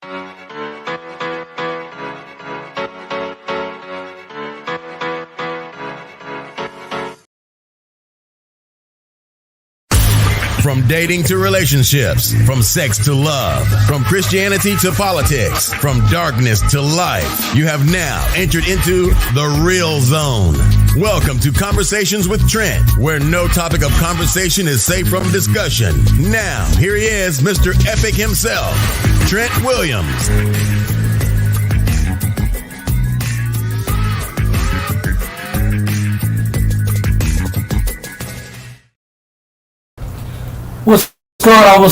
From dating to relationships, from sex to love, from Christianity to politics, from darkness to light, you have now entered into the real zone. Welcome to Conversations with Trent, where no topic of conversation is safe from discussion. Now, here he is, Mr. Epic himself, Trent Williams. What's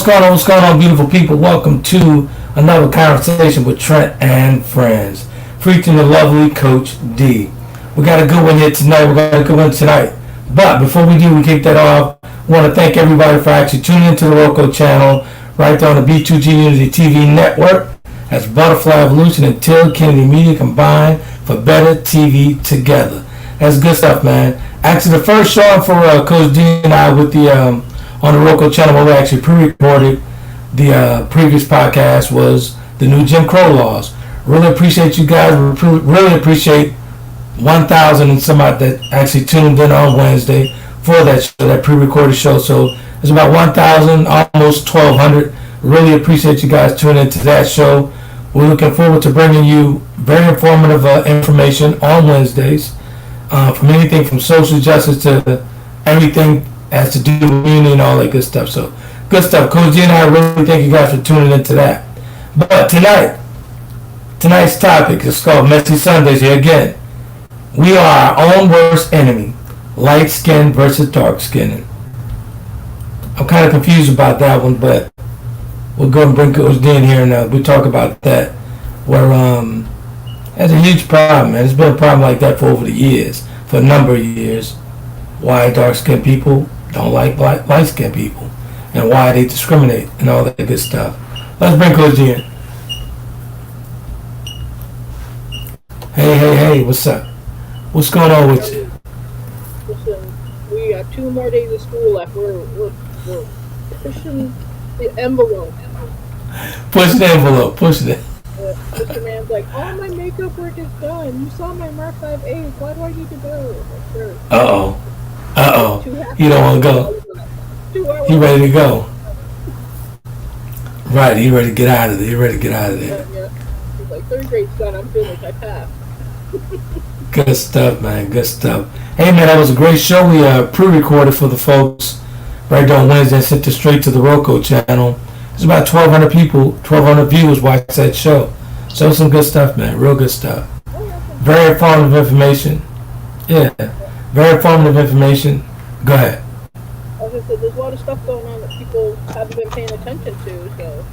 going on, beautiful people? Welcome to another conversation with Trent and friends, featuring the lovely Coach D. We got a good one here tonight. But before we do, we kick that off, I want to thank everybody for actually tuning into the Roku channel, right there on the B2G Unity TV network. That's Butterfly Evolution and Till Kennedy Media combined for better TV together. That's good stuff, man. Actually, the first show for Coach D and I with the on the Roku channel, where we actually pre-recorded the previous podcast, was the new Jim Crow laws. Really appreciate you guys. Really appreciate 1,000 and some out that actually tuned in on Wednesday for that show, that pre-recorded show. So it's about 1,000, almost 1,200. Really appreciate you guys tuning into that show. We're looking forward to bringing you very informative information on Wednesdays, from anything from social justice to everything has to do with community and all that good stuff. So, good stuff. Coach G and I really thank you guys for tuning into that. But tonight's topic is called Messy Sundays here again. We are our own worst enemy, light skin versus dark skin. I'm kind of confused about that one, but we'll go and bring Coach D in here and we'll talk about that. Where that's a huge problem, and it's been a problem like that for over the years, for a number of years. Why dark skinned people don't like light skinned people, and why they discriminate and all that good stuff. Let's bring Coach D in. Hey, what's up? What's going on with you? Listen, we got 2 more days of school left. We're pushing the envelope. Push the envelope. Push it. Mr. Man's like, all my makeup work is done. You saw my Mark 5A. Why do I need to go? Sure. Uh-oh. He don't want to go. He ready to go. Right, he ready to get out of there. Yeah. He's like, 3rd grade's done. I'm finished. I passed. Good stuff, man. Good stuff. Hey, man, that was a great show. We pre-recorded for the folks right there on Wednesday and sent it straight to the Roku channel. There's about 1,200 people, 1,200 viewers watch that show. So some good stuff, man. Real good stuff. Very informative information. Yeah. Very informative information. Go ahead. As I said, there's a lot of stuff going on that people haven't been paying attention to. So.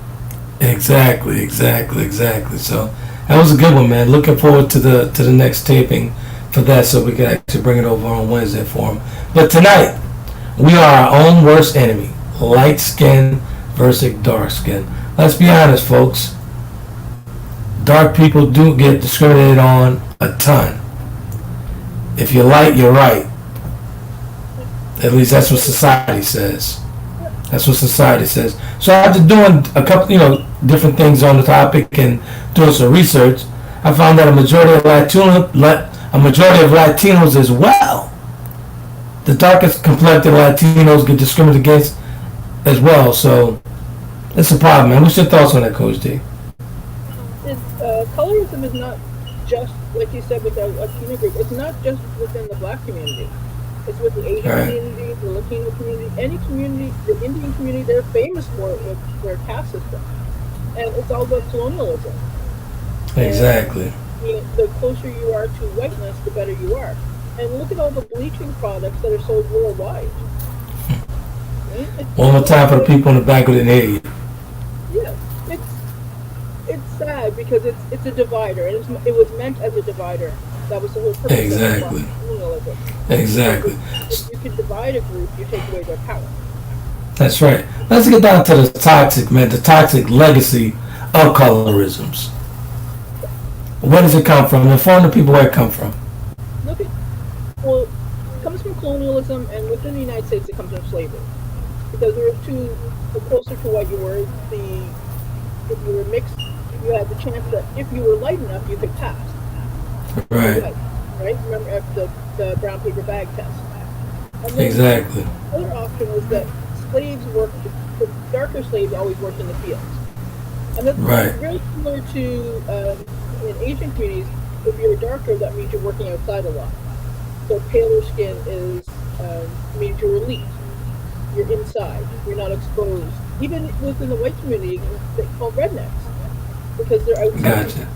Exactly. So that was a good one, man. Looking forward to the next taping for that, so we can actually bring it over on Wednesday for them. But tonight, we are our own worst enemy: light skin versus dark skin. Let's be honest, folks. Dark people do get discriminated on a ton. If you're light, you're right. At least that's what society says. So after doing a couple, different things on the topic and doing some research, I found that a majority of Latinos as well, the darkest complected Latinos get discriminated against as well. So it's a problem, man. What's your thoughts on that, Coach D? Colorism is not just, like you said, with the Latino group. It's not just within the Black community. It's with the Asian community, the Latino community, any community, the Indian community. They're famous for it with their caste system, and it's all about colonialism. Exactly. And, the closer you are to whiteness, the better you are. And look at all the bleaching products that are sold worldwide. One more time for the people in the back who didn't hear you. Yeah, it's sad because it's a divider, and it was meant as a divider. That was the whole purpose. Exactly. If you can divide a group, you take away their power. That's right. Let's get down to the toxic legacy of colorisms. Where does it come from? Inform the people where it come from. Well, it comes from colonialism, and within the United States, it comes from slavery. Because the closer to what you were, if you were mixed you had the chance that if you were light enough, you could pass. Right. Right? Remember the brown paper bag test. And then Exactly. the other option was that slaves worked, the darker slaves always worked in the fields. And that's Right. very similar to in Asian communities. If you're darker, that means you're working outside a lot. So paler skin means you're elite. You're inside. You're not exposed. Even within the white community, they call rednecks because they're outside. Gotcha.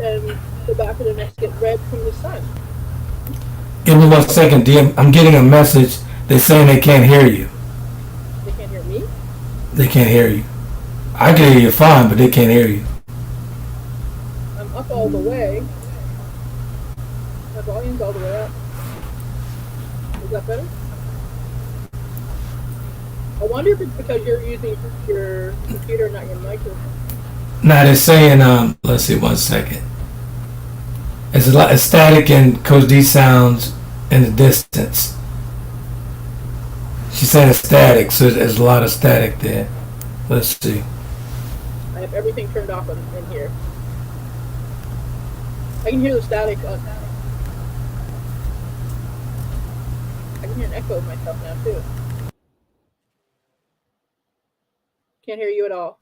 And the back of their necks get red from the sun. Give me 1 second, DM. I'm getting a message. They're saying they can't hear you. They can't hear me? They can't hear you. I can hear you fine, but they can't hear you. I'm up all the way. My volume's all the way up. Is that better? I wonder if it's because you're using your computer, not your microphone. Now they're saying, let's see, 1 second. There's a lot of static and Coach D sounds in the distance. She said it's static, so there's a lot of static there. Let's see. I have everything turned off in here. I can hear the static. I can hear an echo of myself now too. Can't hear you at all.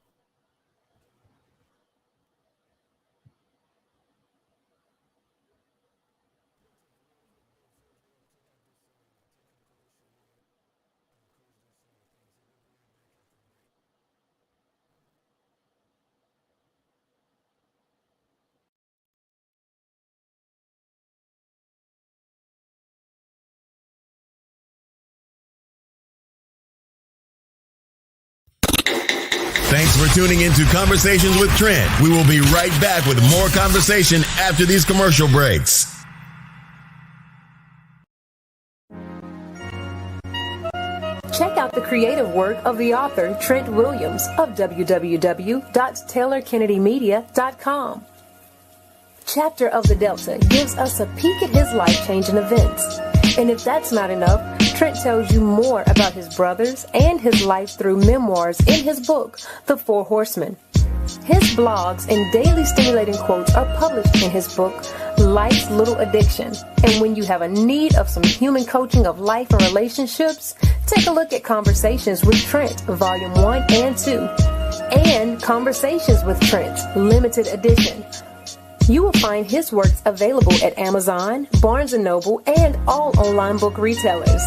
Thanks for tuning into Conversations with Trent. We will be right back with more conversation after these commercial breaks. Check out the creative work of the author Trent Williams of www.taylorkennedymedia.com. Chapter of the Delta gives us a peek at his life-changing events. And if that's not enough, Trent tells you more about his brothers and his life through memoirs in his book, The Four Horsemen. His blogs and daily stimulating quotes are published in his book, Life's Little Addiction. And when you have a need of some human coaching of life and relationships, take a look at Conversations with Trent, Volume 1 and 2, and Conversations with Trent, Limited Edition. You will find his works available at Amazon, Barnes & Noble, and all online book retailers.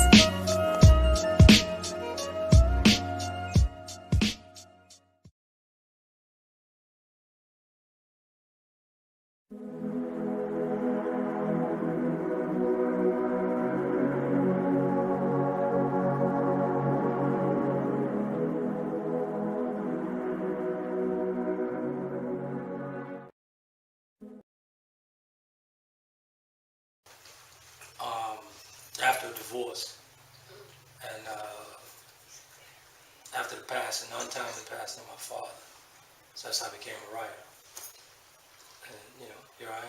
After divorce and after the passing, untimely passing of my father. So that's how I became a writer. And, here I am.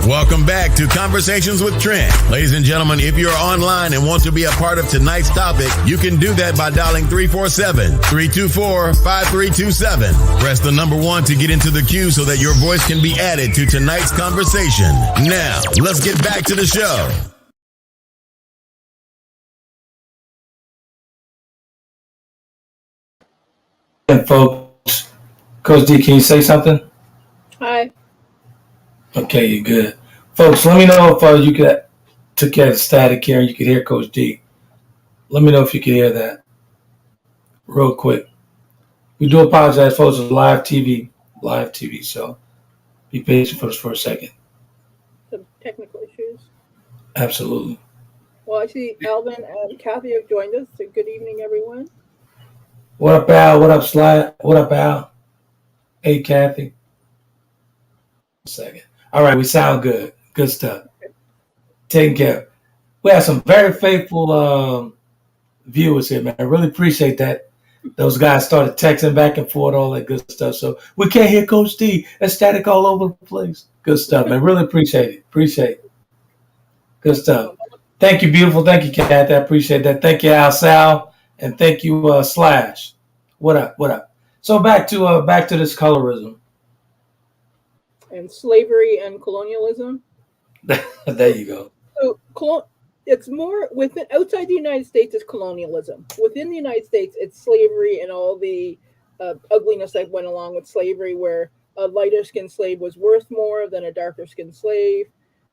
Welcome back to Conversations with Trent. Ladies and gentlemen, if you're online and want to be a part of tonight's topic, you can do that by dialing 347-324-5327. Press the number 1 to get into the queue so that your voice can be added to tonight's conversation. Now, let's get back to the show. And folks, Coach D, can you say something? Hi. Okay, you're good. Folks, let me know if you took care of the static here and you could hear Coach D. Let me know if you could hear that real quick. We do apologize, folks. It's live TV, so be patient for us for a second. Some technical issues. Absolutely. Well, I see Alvin and Kathy have joined us. So good evening, everyone. What up, Al? What up, Slide? What up, Al? Hey, Kathy. 1 second. All right, we sound good. Good stuff. Taking care. We have some very faithful viewers here, man. I really appreciate that. Those guys started texting back and forth, all that good stuff. So we can't hear Coach D. It's static all over the place. Good stuff, man. Really appreciate it. Appreciate it. Good stuff. Thank you, beautiful. Thank you, Kathy. I appreciate that. Thank you, Al Sal, and thank you, Slash. What up? What up? So back to this colorism. And slavery and colonialism. There you go. So it's more within outside the United States. It's colonialism. Within the United States, it's slavery and all the ugliness that went along with slavery, where a lighter skinned slave was worth more than a darker skinned slave,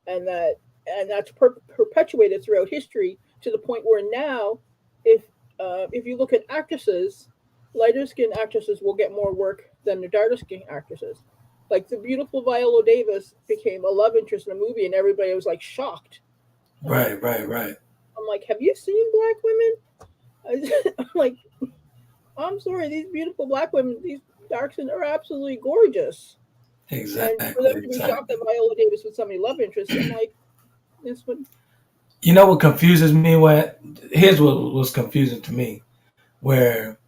and that's perpetuated throughout history to the point where now, if you look at actresses, lighter skinned actresses will get more work than the darker skinned actresses. Like the beautiful Viola Davis became a love interest in a movie, and everybody was like shocked. Right. I'm like, have you seen black women? I'm like, I'm sorry, these beautiful black women, these dark skin are absolutely gorgeous. Exactly. And for them to be shocked that Viola Davis was somebody's love interest, I'm like, this one. You know what confuses me? Here's what was confusing to me, where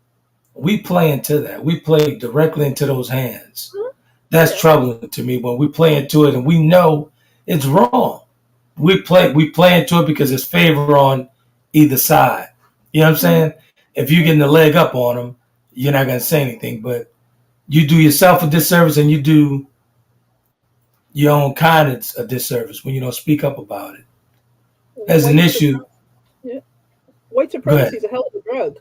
we play into that. We play directly into those hands. That's troubling to me when we play into it and we know it's wrong. We play into it because it's favor on either side. You know what I'm saying? If you're getting the leg up on them, you're not going to say anything, but you do yourself a disservice and you do your own kind a disservice when you don't speak up about it. As an issue. Yeah. White supremacy is a hell of a drug.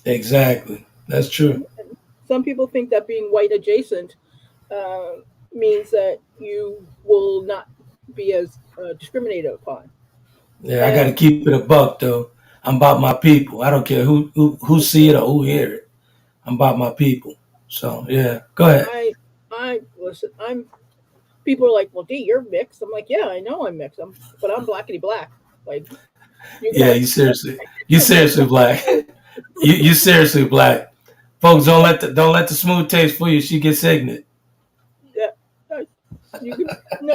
Exactly. That's true. Some people think that being white adjacent means that you will not be as discriminated upon. Yeah, I got to keep it a buck, though. I'm about my people. I don't care who see it or who hear it. I'm about my people. So, yeah, go ahead. I listen, people are like, well, D, you're mixed. I'm like, yeah, I know I'm mixed. But I'm blackity black. Like, you seriously black. you seriously black. Folks, don't let the smooth taste fool you. She gets ignorant. Yeah,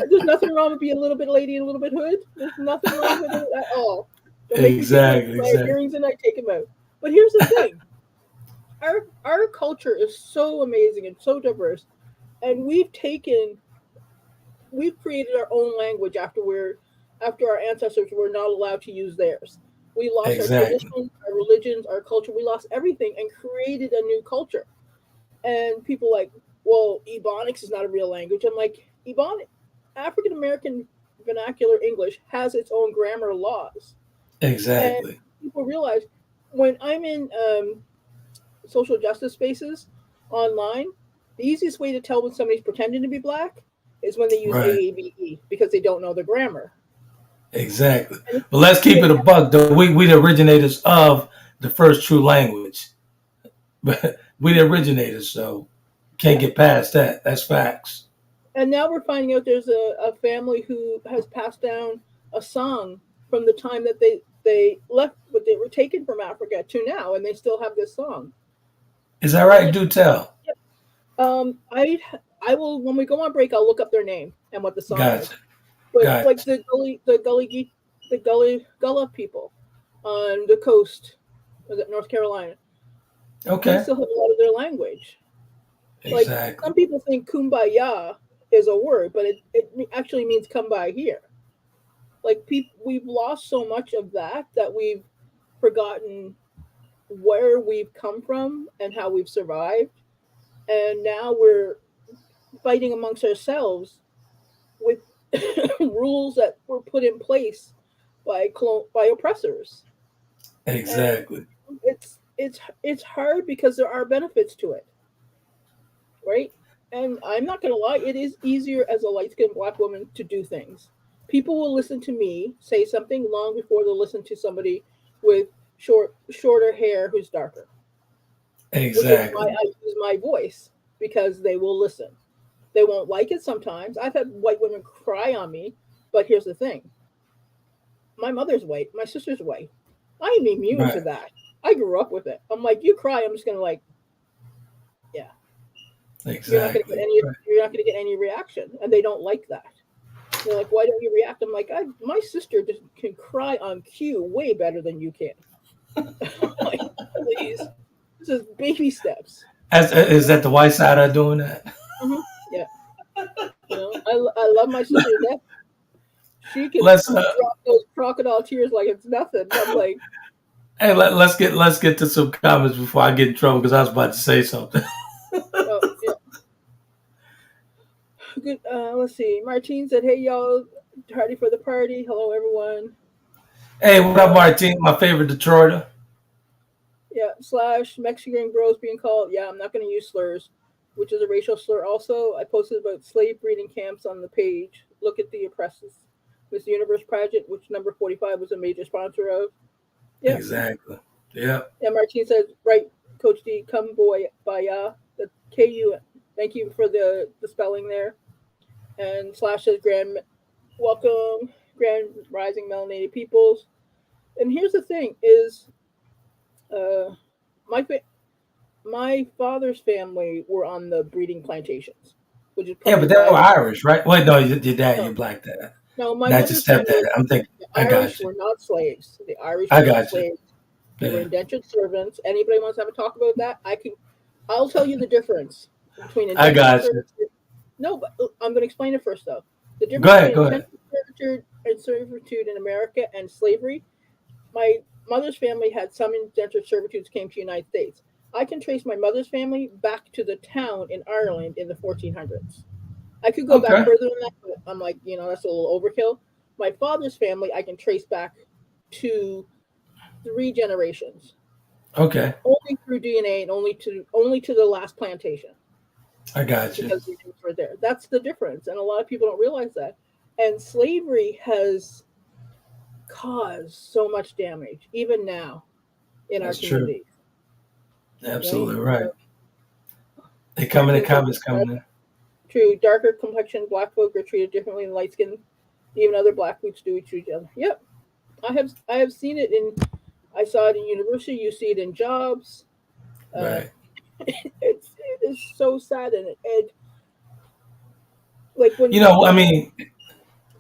there's nothing wrong with being a little bit lady and a little bit hood. There's nothing wrong with it at all. Exactly. Earrings and I take them out. But here's the thing: our culture is so amazing and so diverse, and we've created our own language after our ancestors were not allowed to use theirs. We lost our traditions, our religions, our culture. We lost everything and created a new culture. And people like, well, Ebonics is not a real language. I'm like, African American vernacular English has its own grammar laws. Exactly. And people realize when I'm in social justice spaces online, the easiest way to tell when somebody's pretending to be black is when they use AAVE because they don't know the grammar. Exactly. But let's keep it a buck, though. We the originators of the first true language. But we the originators, so can't get past that. That's facts. And now we're finding out there's a family who has passed down a song from the time that they left, but they were taken from Africa to now, and they still have this song. Is that right? Do tell. I will, when we go on break, I'll look up their name and what the song is. But like the Gullah people on the coast, was it North Carolina? Okay. They still have a lot of their language. Exactly. Like some people think kumbaya is a word, but it actually means come by here. Like we've lost so much of that we've forgotten where we've come from and how we've survived. And now we're fighting amongst ourselves with rules that were put in place by oppressors. Exactly. And it's hard because there are benefits to it, right? And I'm not going to lie, it is easier as a light-skinned black woman to do things. People will listen to me say something long before they'll listen to somebody with shorter hair who's darker. Exactly. Which is why I use my voice, because they will listen. They won't like it sometimes. I've had white women cry on me, but here's the thing. My mother's white. My sister's white. I am immune to that. I grew up with it. I'm like, you cry, I'm just going to like, yeah. Exactly. You're not going to get any reaction. And they don't like that. They're like, why don't you react? I'm like, my sister just can cry on cue way better than you can. Like, please. This is baby steps. Is that the white side are doing that? Yeah. I love my sister to death. She can Let's drop those crocodile tears like it's nothing. I'm like, hey, let's get to some comments before I get in trouble because I was about to say something. oh yeah. Good. Let's see. Martine said, "Hey y'all, tardy for the party. Hello everyone." Hey, what up, Martin? My favorite Detroiter. Yeah. Slash Mexican bros being called. Yeah, I'm not going to use slurs, which is a racial slur. Also, I posted about slave breeding camps on the page. Look at the oppressors. Miss Universe Project, which number 45 was a major sponsor of. Yeah. Exactly. Yeah. And Martine says, right, Coach D, come boy, baya. The KU. Thank you for the spelling there. And Slash says, welcome, Grand Rising Melanated Peoples. And here's the thing is, my father's family were on the breeding plantations, which is Yeah, but they were Irish, right? Wait, no, your dad, no, your black dad. no, my Not your mother's family. stepdad. I'm thinking. The I Irish got you. were not slaves. The Irish I were not got you. slaves. They were Yeah. indentured servants. Anybody wants to have a talk about that? I'll tell you the difference between I got indentured you. servitude. No, but I'm going to explain it first, though. The Go difference ahead. between indentured servitude in America and slavery. My mother's family had some indentured servitudes came to the United States. I can trace my mother's family back to the town in Ireland in the 1400s. I could go back Okay. further than that, but I'm like, that's a little overkill. My father's family, I can trace back to 3 generations, Okay. only through DNA and only to the last plantation, I got you. because the names were there. That's the difference, and a lot of people don't realize that. And slavery has caused so much damage, even now, in That's our true. communities. Absolutely right. They come in the comments coming in. True, darker complexion black folk are treated differently than light skinned. Even other black groups do each other. Yep, I have seen it I saw it in university. You see it in jobs. Right. It is so sad, and like when I mean,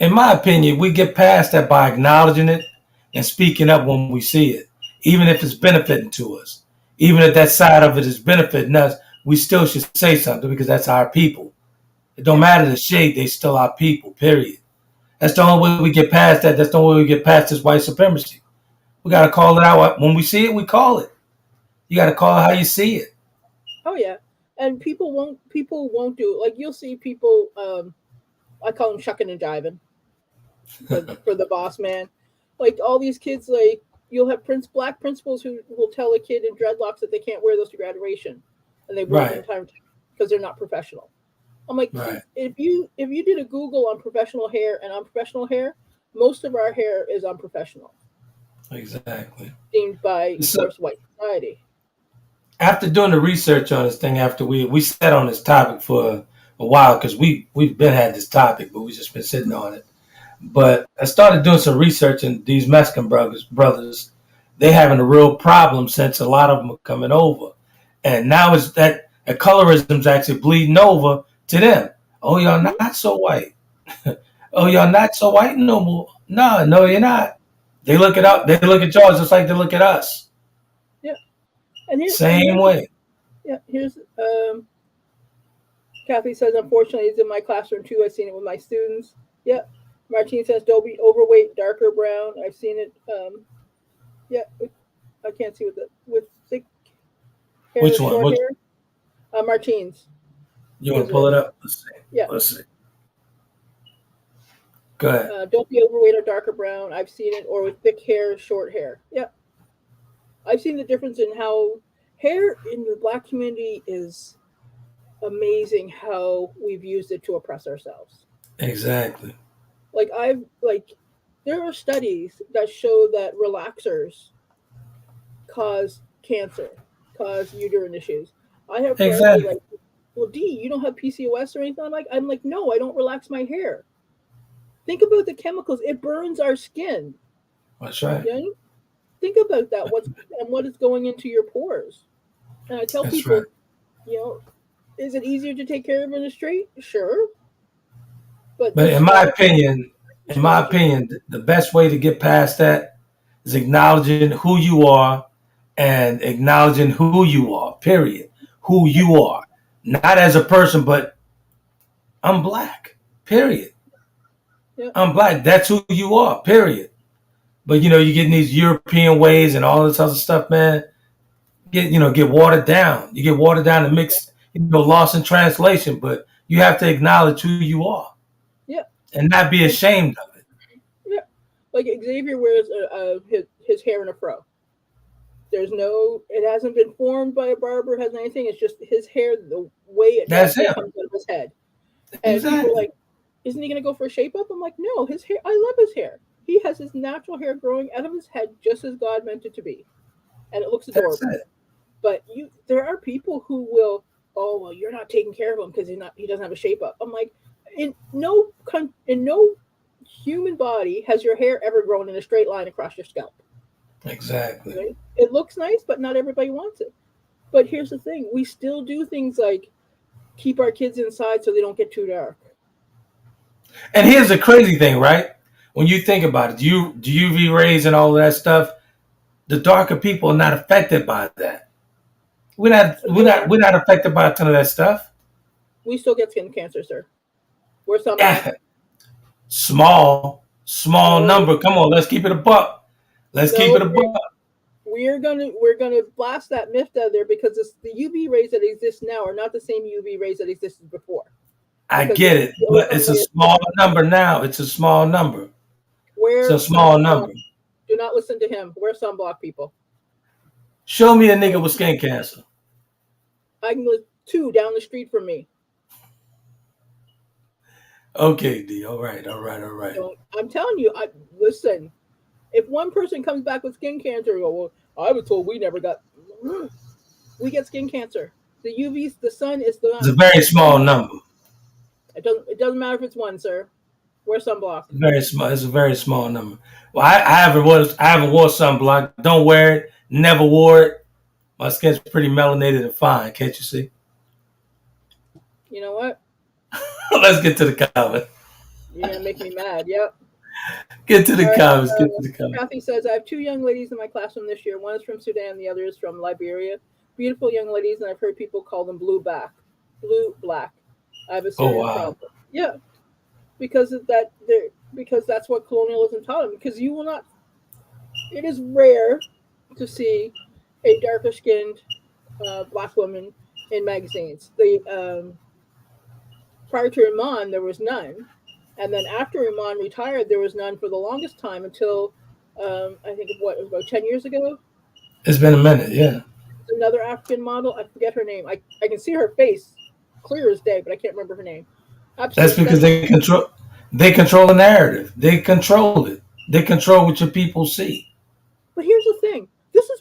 in my opinion, we get past that by acknowledging it and speaking up when we see it, even if it's benefiting to us. Even if that side of it is benefiting us, we still should say something because that's our people. It don't matter the shade; they still our people. Period. That's the only way we get past that. That's the only way we get past this white supremacy. We got to call it out. When we see it, we call it. You got to call it how you see it. Oh yeah, and people won't do it. Like you'll see people. I call them shucking and jiving for the boss man. Like all these kids, like you'll have black principals who will tell a kid in dreadlocks that they can't wear those to graduation, and they wear them in time because they're not professional. I'm like, if you did a Google on professional hair and unprofessional hair, most of our hair is unprofessional. Exactly. Deemed by white society. After doing the research on this thing, after we sat on this topic for a while because we've been had this topic, but we just been sitting on it. But I started doing some research, and these Mexican brothers, they having a real problem since a lot of them are coming over, and now it's that colorism's actually bleeding over to them. Oh, y'all not so white. Oh, y'all not so white no more. No, you're not. They look at y'all just like they look at us. Yeah, and same way. Yeah, here's Kathy says, unfortunately, it's in my classroom too. I've seen it with my students. Yeah. Martine says, don't be overweight, darker brown. I've seen it. Yeah, I can't see with thick hair. Which one? Short hair. Martine's. You want to pull it up? Let's see. Yeah. Let's see. Go ahead. Don't be overweight or darker brown. I've seen it, or with thick hair, short hair. Yeah. I've seen the difference in how hair in the black community is amazing, how we've used it to oppress ourselves. Exactly. There are studies that show that relaxers cause cancer, cause uterine issues. I have friends who are like, well, D, you don't have PCOS or anything? I'm like, no, I don't relax my hair. Think about the chemicals. It burns our skin. That's right. You know? Think about that. What is going into your pores? And I tell people, is it easier to take care of in the straight? Sure. But in my opinion, the best way to get past that is acknowledging who you are and acknowledging who you are, period. Who you are. Not as a person, but I'm black, period. Yep. I'm black. That's who you are, period. But, you get these European ways and all this other stuff, man. Get watered down. You get watered down and mixed, lost in translation. But you have to acknowledge who you are. Yeah. And not be ashamed of it. Yeah. Like Xavier wears his hair in a fro. It hasn't been formed by a barber, hasn't anything. It's just his hair, the way it comes out of his head. And exactly. People are like, isn't he going to go for a shape up? I'm like, no, his hair, I love his hair. He has his natural hair growing out of his head just as God meant it to be. And it looks adorable. But there are people who will, oh, well, you're not taking care of him because he doesn't have a shape up. I'm like, in no human body has your hair ever grown in a straight line across your scalp. Exactly. Right? It looks nice, but not everybody wants it. But here's the thing. We still do things like keep our kids inside so they don't get too dark. And here's the crazy thing, right? When you think about it, the UV rays and all of that stuff, the darker people are not affected by that. We're not affected by a ton of that stuff. We still get skin cancer, sir. We're some small number. Come on, let's keep it a buck. Keep it a buck. We're gonna blast that myth out there because the UV rays that exist now are not the same UV rays that existed before. I get it, but it's a small number now. It's a small number. It's a small number. Do not listen to him. Wear sunblock, people. Show me a nigga with skin cancer. I can live 2 down the street from me. Okay, D. All right. So, I'm telling you, listen. If one person comes back with skin cancer, well, I was told we never got. We get skin cancer. The UV, the sun is the. It's a very small number. It doesn't matter if it's one, sir. Wear sunblock. Very small. It's a very small number. Well, I haven't wore sunblock. Don't wear it. Never wore it. My skin's pretty melanated and fine. Can't you see? You know what? Let's get to the comment. You're gonna make me mad. Yep. Get to the comments. Kathy says, I have 2 young ladies in my classroom this year. One is from Sudan, the other is from Liberia. Beautiful young ladies, and I've heard people call them blue black. I have a serious problem. Yeah, because of that. Because that's what colonialism taught them. Because you will not. It is rare to see a darker skinned black woman in magazines. Prior to Iman, there was none. And then after Iman retired, there was none for the longest time until I think it was about 10 years ago. It's been a minute, yeah. Another African model, I forget her name. I can see her face clear as day, but I can't remember her name. That's because they control the narrative. They control it. They control what your people see. But here's the thing. This is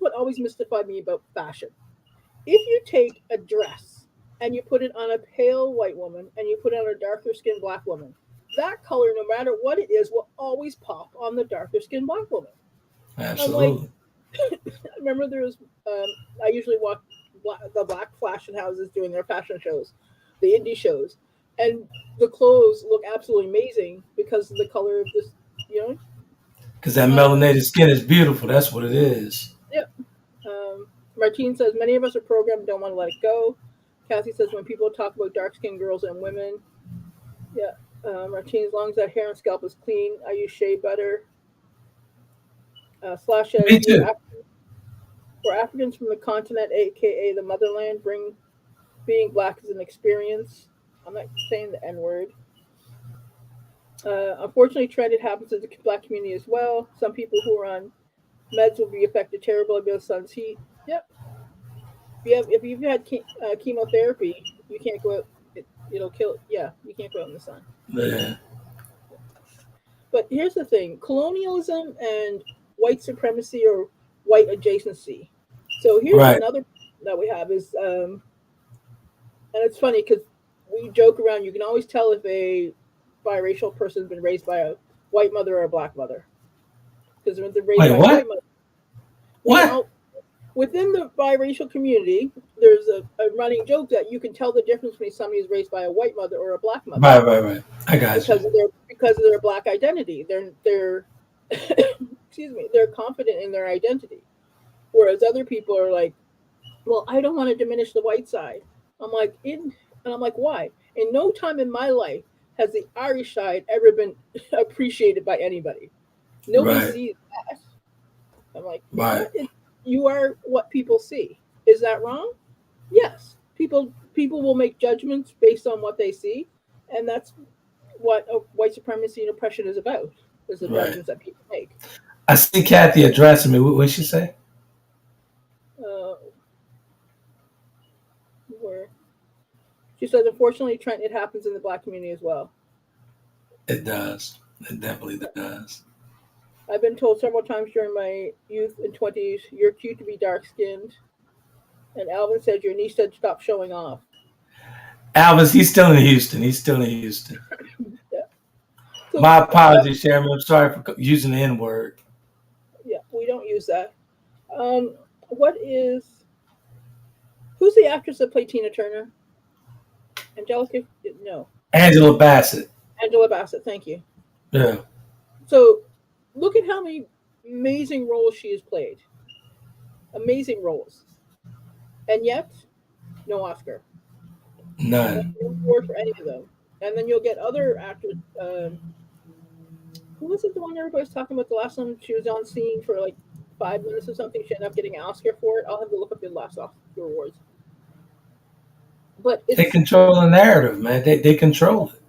what always mystified me about fashion. If you take a dress and you put it on a pale white woman and you put it on a darker skinned black woman, that color, no matter what it is, will always pop on the darker skinned black woman. Absolutely. I remember there was I usually watch the black fashion houses doing their fashion shows, the indie shows, and the clothes look absolutely amazing because of the color of this, Because that melanated skin is beautiful. That's what it is. Yeah. Martine says, many of us are programmed and don't want to let it go. Kathy says, when people talk about dark-skinned girls and women, yeah. Martine, as long as that hair and scalp is clean, I use shea butter. Slash says, me too. For Africans from the continent, a.k.a. the motherland, being black is an experience. I'm not saying the N-word. Unfortunately, Trent, it happens in the black community as well. Some people who are on meds will be affected terribly by the sun's heat. Yep. If you've had chemotherapy, you can't go out. It'll kill. Yeah, you can't go out in the sun. Yeah. But here's the thing: colonialism and white supremacy or white adjacency. So here's another that we have is, and it's funny because we joke around. You can always tell if a biracial person's been raised by a white mother or a black mother. Because when they're raised by a white mother. What? Within the biracial community, there's a running joke that you can tell the difference between somebody who's raised by a white mother or a black mother. Right. I got because of their black identity. They're excuse me, they're confident in their identity. Whereas other people are like, well, I don't want to diminish the white side. I'm like, and I'm like, why? In no time in my life has the Irish side ever been appreciated by anybody. Nobody Right. sees that. I'm like, Right. you are what people see. Is that wrong? Yes. People will make judgments based on what they see, and that's what white supremacy and oppression is about. Is the Right. judgments that people make. I see Kathy addressing me. What did she say? Uh, where she said, unfortunately, Trent, it happens in the black community as well. It does. It definitely does. I've been told several times during my youth and 20s, you're cute to be dark skinned. And Alvin said, your niece said, stop showing off. Alvis, he's still in Houston. He's still in Houston. Yeah. So, My apologies, Sherman. I'm sorry for using the N word. yeah, we don't use that. Who's the actress that played Tina Turner? Angelica? No. Angela Bassett. Angela Bassett, thank you. Yeah. So, look at how many amazing roles she has played. Amazing roles. And yet, no Oscar. None. No award for any of them. And then you'll get other actors. Who was it? The one everybody's talking about? The last time she was on scene for like 5 minutes or something. She ended up getting an Oscar for it. I'll have to look up the last Oscar awards. But They control the narrative, man. They control it.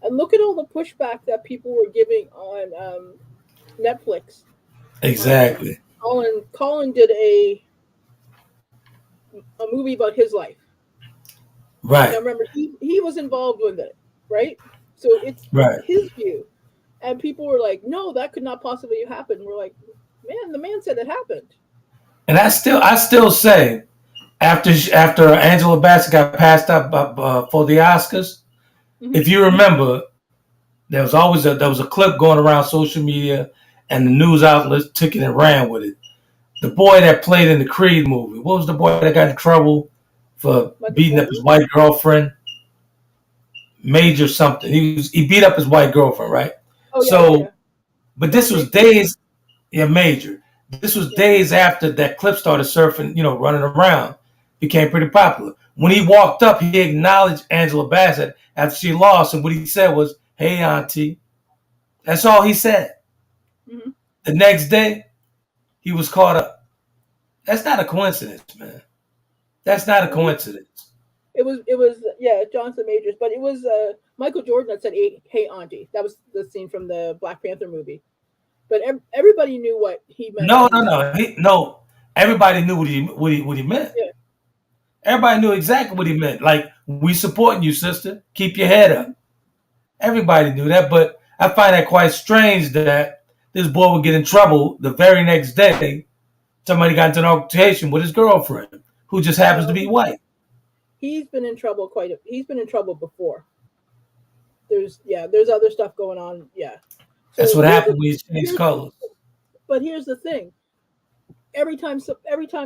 And look at all the pushback that people were giving on Netflix. Exactly. Colin did a movie about his life. Right. Now remember, he was involved with it, right? So it's right. his view. And people were like, no, that could not possibly have happened. We're like, man, the man said it happened. And I still say, after Angela Bassett got passed up for the Oscars, if you remember, there was a clip going around social media, and the news outlets took it and ran with it. The boy that played in the Creed movie, what was the boy that got in trouble for beating up his white girlfriend? Major something. He beat up his white girlfriend, right? Oh, yeah, yeah. But this was days, Major. This was days after that clip started surfing, running around, became pretty popular. When he walked up, he acknowledged Angela Bassett after she lost, and what he said was, "Hey, Auntie." That's all he said. Mm-hmm. The next day, he was caught up. That's not a coincidence, man. That's not a coincidence. It was Jonathan Majors, but it was Michael Jordan that said, "Hey, Auntie." That was the scene from the Black Panther movie. But everybody knew what he meant. No. Everybody knew what he meant. Yeah. Everybody knew exactly what he meant. Like, we supporting you, sister. Keep your head up. Everybody knew that, but I find that quite strange that this boy would get in trouble the very next day. Somebody got into an altercation with his girlfriend, who just happens to be white. He's been in trouble He's been in trouble before. There's other stuff going on. Yeah. So that's what happened when you change colors. But here's the thing. Every time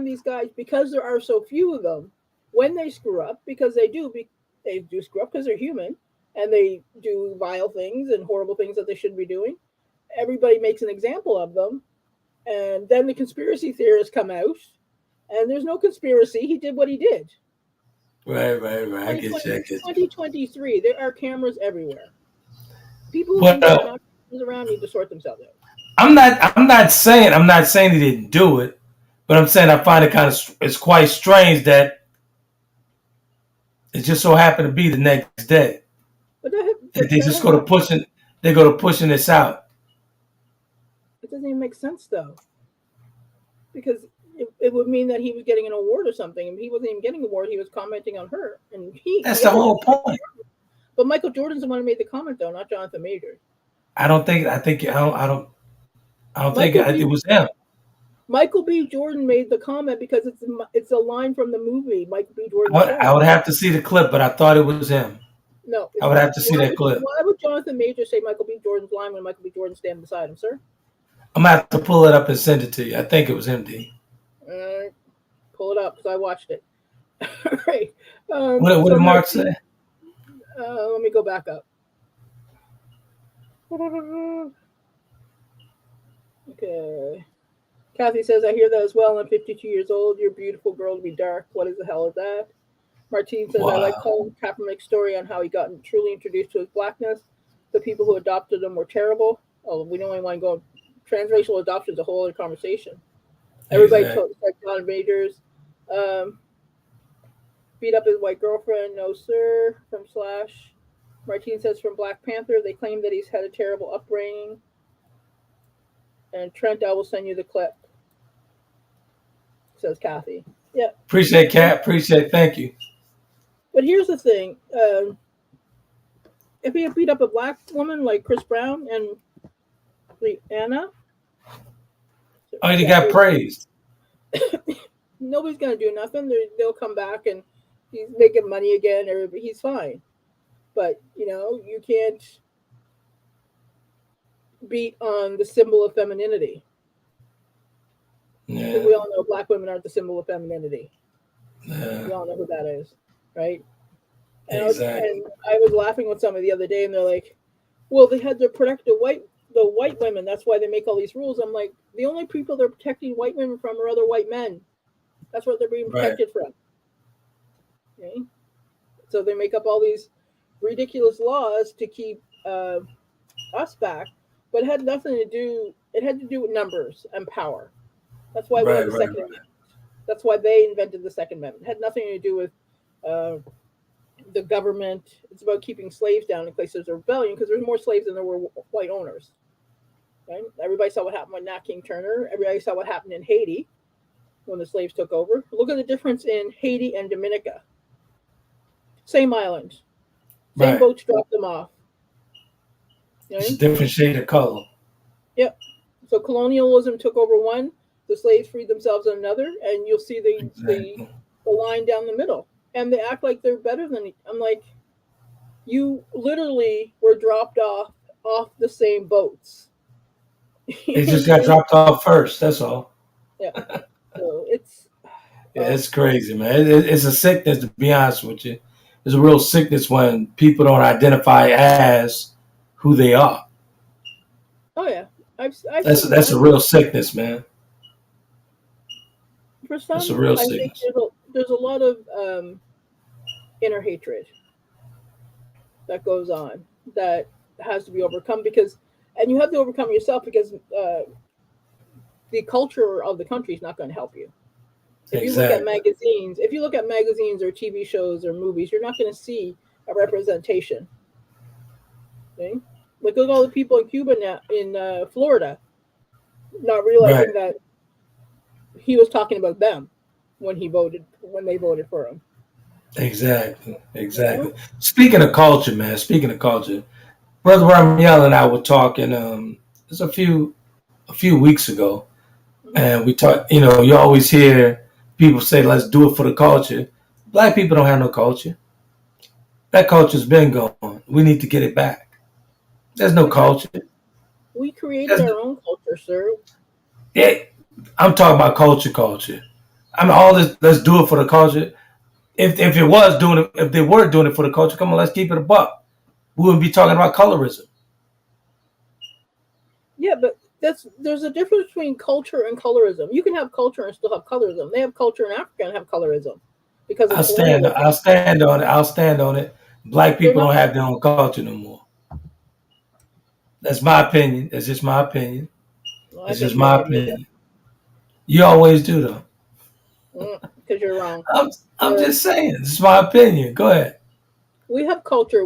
these guys, because there are so few of them, when they screw up, because they do screw up because they're human, and they do vile things and horrible things that they shouldn't be doing, everybody makes an example of them, and then the conspiracy theorists come out, and there's no conspiracy. He did what he did. Right. I get you. 2023, there are cameras everywhere. People who are not around need to sort themselves out. I'm not saying he didn't do it, but I'm saying I find it's quite strange that it just so happened to be the next day. But they just go to pushing this out. It doesn't even make sense though, because it would mean that he was getting an award or something, and he wasn't even getting an award. He was commenting on her, and that's the whole point. But Michael Jordan's the one who made the comment, though, not Jonathan Majors. I don't think it was him. Michael B. Jordan made the comment because it's a line from the movie. Michael B. Jordan. I would have to see the clip, but I thought it was him. No, I would have to see that clip. Why would Jonathan Majors say Michael B. Jordan's line when Michael B. Jordan standing beside him, sir? I'm gonna have to pull it up and send it to you. I think it was him, D. Pull it up because I watched it. Right. What did Mark say? Let me go back up. Okay. Kathy says, I hear that as well. I'm 52 years old. You're a beautiful girl to be dark. What is the hell is that? Martine says, I like Colin Kaepernick's story on how he got truly introduced to his blackness. The people who adopted him were terrible. Oh, we don't even want to go. Transracial adoption is a whole other conversation. Everybody told like John Majors. Beat up his white girlfriend. No, sir. From Slash. Martine says, from Black Panther, they claim that he's had a terrible upbringing. And Trent, I will send you the clip. Says Kathy. Yeah. Appreciate Kat. Appreciate. Thank you. But here's the thing. If he had beat up a black woman like Chris Brown and Anna. Oh, he got praised. Nobody's going to do nothing. They'll come back and he's making money again. He's fine. But, you can't beat on the symbol of femininity. Yeah. We all know black women aren't the symbol of femininity. Yeah. We all know who that is, right? And Exactly. I was laughing with somebody the other day, and they're like, well, they had to protect the white women. That's why they make all these rules. I'm like, the only people they're protecting white women from are other white men. That's what they're being protected from. Okay? So they make up all these ridiculous laws to keep us back, but it had nothing to do. It had to do with numbers and power. That's why we had the Second Amendment. That's why they invented the Second Amendment. It had nothing to do with the government. It's about keeping slaves down in places of rebellion because there's more slaves than there were white owners. Right? Everybody saw what happened with Nat King Turner. Everybody saw what happened in Haiti when the slaves took over. Look at the difference in Haiti and Dominica. Same island. Same boats dropped them off. It's a different shade of color. Yep. So colonialism took over one, the slaves freed themselves on another, and you'll see the line down the middle. And they act like they're better than I'm like, you literally were dropped off the same boats. They just got dropped off first, that's all. Yeah. So it's it's crazy, man. It's a sickness, to be honest with you. It's a real sickness when people don't identify as who they are. Oh yeah. That's a real sickness, man. For some, that's a real I sickness. think there's a lot of inner hatred that goes on that has to be overcome and you have to overcome yourself because the culture of the country is not going to help you. If you look at magazines or TV shows or movies, you're not going to see a representation. Okay? Like look at all the people in Cuba now in Florida, not realizing that he was talking about them when they voted for him. Exactly. Speaking of culture, man. Brother Ramiel and I were talking. Just a few weeks ago, and we talked. You always hear people say, "Let's do it for the culture." Black people don't have no culture. That culture's been gone. We need to get it back. There's no culture. We created our own culture, sir. Yeah, I'm talking about culture. I mean, all this. Let's do it for the culture. If they were doing it for the culture, come on, let's keep it a buck. We wouldn't be talking about colorism. Yeah, but there's a difference between culture and colorism. You can have culture and still have colorism. They have culture in Africa and have colorism because I'll stand on it. Black people don't have their own culture no more. That's my opinion. That's just my opinion. That's just my opinion. You always do though. Because you're wrong. I'm just saying. This is my opinion. Go ahead. We have culture.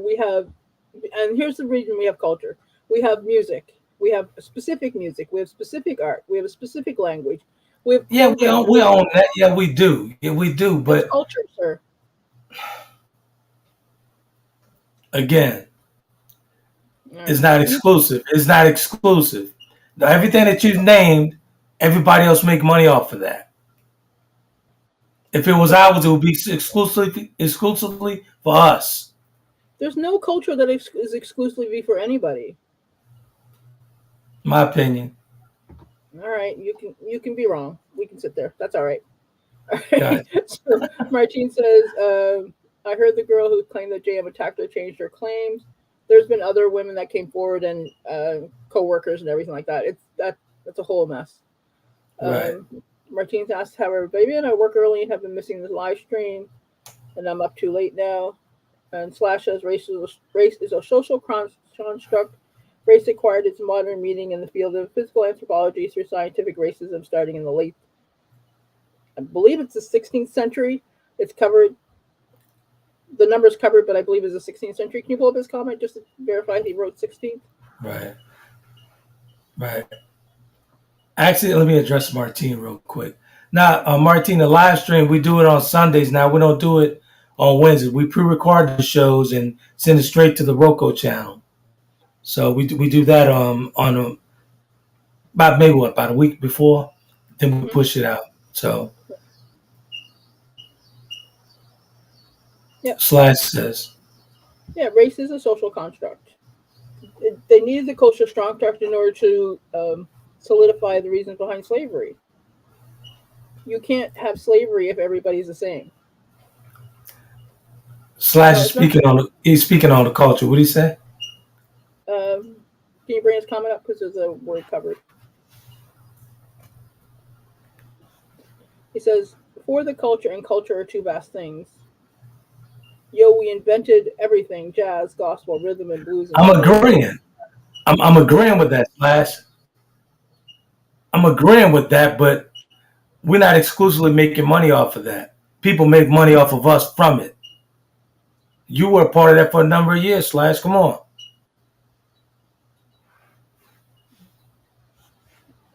And here's the reason we have culture. We have music. We have specific music. We have specific art. We have a specific language. We own that. Yeah, we do. But it's culture, sir. Again, it's not exclusive. Now, everything that you've named, everybody else make money off of that. If it was ours, it would be exclusively for us. There's no culture that is exclusively for anybody. My opinion. All right, you can be wrong. We can sit there. That's all right. All right. So Martine says, I heard the girl who claimed that JM attacked her changed her claims. There's been other women that came forward and co-workers and everything like that. That's a whole mess. Right. Martine asked, however, baby and I work early and have been missing the live stream, and I'm up too late now. And Slash says race is a social construct. Race acquired its modern meaning in the field of physical anthropology through scientific racism starting in the late, I believe it's the 16th century. It's covered, the number's covered, but I believe it's the 16th century. Can you pull up his comment just to verify he wrote 16th? Right. Right. Actually, let me address Martine real quick. Now, Martine, the live stream, we do it on Sundays now. We don't do it on Wednesdays. We pre-record the shows and send it straight to the Roku channel. So we do that on about a week before, then we push it out. So Yep. Slash says, yeah, race is a social construct. They needed the cultural construct in order to solidify the reasons behind slavery. You can't have slavery if everybody's the same. Slash is speaking on the culture. What did he say? Can you bring his comment up because there's a word covered? He says, for the culture and culture are two vast things. Yo, we invented everything: jazz, gospel, rhythm, and blues. And I'm agreeing. I'm agreeing with that, Slash. I'm agreeing with that, but we're not exclusively making money off of that. People make money off of us from it. You were a part of that for a number of years, Slash. Come on.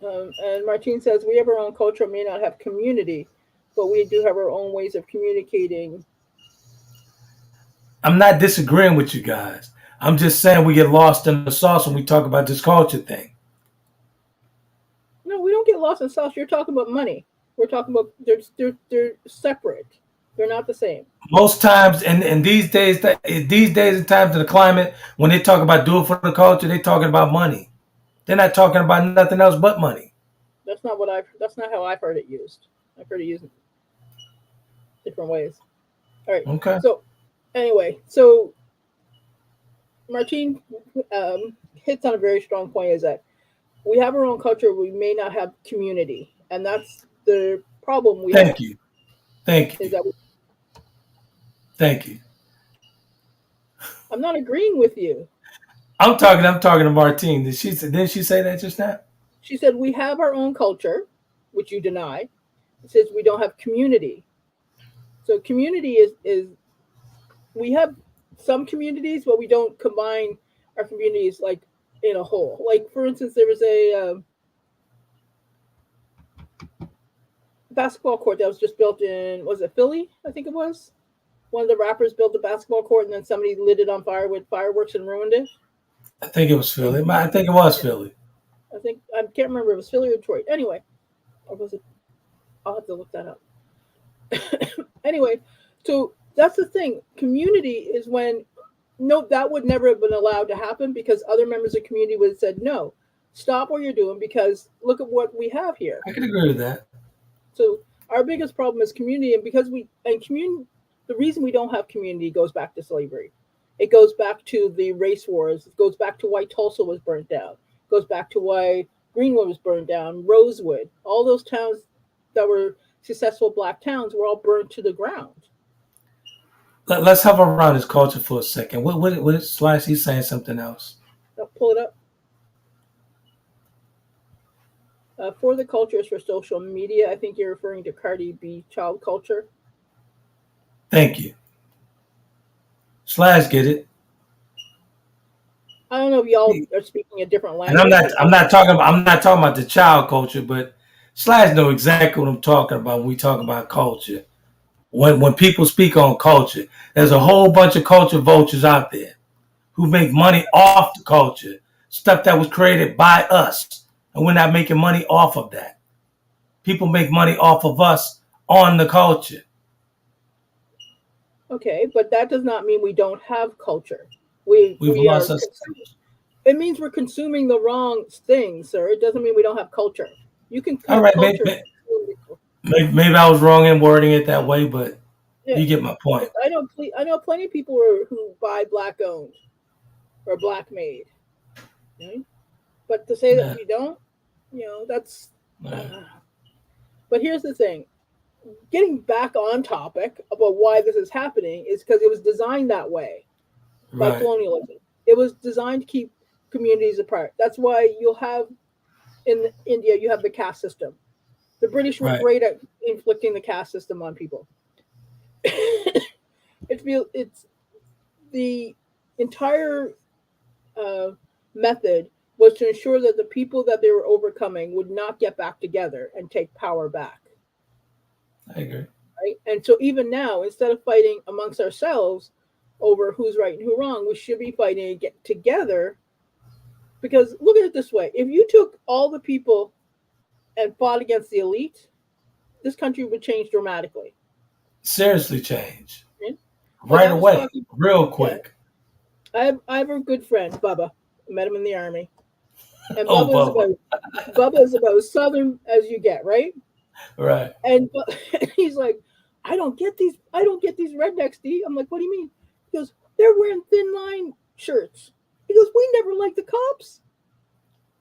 And Martine says, we have our own culture, may not have community, but we do have our own ways of communicating. I'm not disagreeing with you guys. I'm just saying we get lost in the sauce when we talk about this culture thing. No, we don't get lost in the sauce. You're talking about money. We're talking about they're separate. They're not the same. Most times, and these days and times in the climate, when they talk about do it for the culture, they're talking about money. They're not talking about nothing else but money. That's not how I've heard it used. I've heard it used in different ways. All right. Okay. So anyway, so Martine hits on a very strong point, is that we have our own culture. We may not have community, and that's the problem we have. Thank you. Thank you. I'm not agreeing with you. I'm talking to Martine. Didn't she say that just now? She said we have our own culture, which you deny. It says we don't have community. So community is we have some communities, but we don't combine our communities like in a whole. Like, for instance, there was a basketball court that was just built in, was it Philly? I think it was. One of the rappers built a basketball court and then somebody lit it on fire with fireworks and ruined it. I think it was Philly. I think it was Philly. I can't remember if it was Philly or Detroit. Anyway, or was it? I'll have to look that up. Anyway, so that's the thing. Community is when that would never have been allowed to happen because other members of the community would have said, no, stop what you're doing because look at what we have here. I can agree with that. So our biggest problem is community, and because the reason we don't have community goes back to slavery. It goes back to the race wars. It goes back to why Tulsa was burnt down. It goes back to why Greenwood was burned down, Rosewood. All those towns that were successful black towns were all burned to the ground. Let's hover around this culture for a second. What is Slash? He's saying something else. I'll pull it up. For the culture is for social media. I think you're referring to Cardi B child culture. Thank you. Slash, get it? I don't know if y'all are speaking a different language. And I'm not talking about the child culture, but Slash know exactly what I'm talking about when we talk about culture. When people speak on culture, there's a whole bunch of culture vultures out there who make money off the culture, stuff that was created by us, and we're not making money off of that. People make money off of us on the culture. Okay, but that does not mean we don't have culture. We are. It means we're consuming the wrong things, sir. It doesn't mean we don't have culture. You can. All right, maybe I was wrong in wording it that way, but you get my point. I know plenty of people who buy black owned or black made. Okay? But to say that we don't, that's. But here's the thing. Getting back on topic about why this is happening is because it was designed that way by Right. colonialism. It was designed to keep communities apart. That's why you'll have in India, you have the caste system. The British were Right. great at inflicting the caste system on people. It's the entire method was to ensure that the people that they were overcoming would not get back together and take power back. I agree. Right? And so even now, instead of fighting amongst ourselves over who's right and who's wrong, we should be fighting and get together. Because look at it this way: if you took all the people and fought against the elite, this country would change dramatically. Seriously change. Right? Right away. Real quick. Yeah, I have a good friend, Bubba. I met him in the army. And Bubba. Bubba is about as southern as you get, right? Right. And he's like, I don't get these rednecks, D. I'm like, what do you mean? He goes, they're wearing thin line shirts. He goes, we never liked the cops.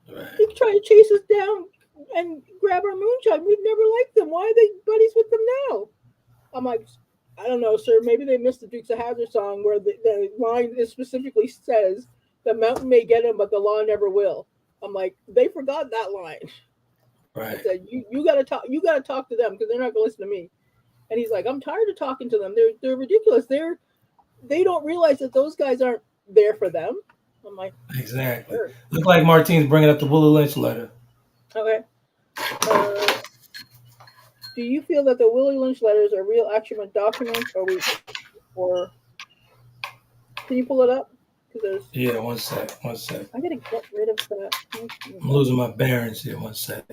Right. They try to chase us down and grab our moonshine. We've never liked them. Why are they buddies with them now? I'm like, I don't know, sir. Maybe they missed the Dukes of Hazzard song where the line specifically says, the mountain may get them, but the law never will. I'm like, they forgot that line. Right. I said, you gotta talk to them because they're not gonna listen to me. And he's like, I'm tired of talking to them. They're ridiculous. They don't realize that those guys aren't there for them. I'm like, exactly. Sure. Look like Martine's bringing up the Willie Lynch letter. Okay. Do you feel that the Willie Lynch letters are real actual documents, or can you pull it up? Yeah, one sec. I gotta get rid of that. I'm losing my bearings here. One sec.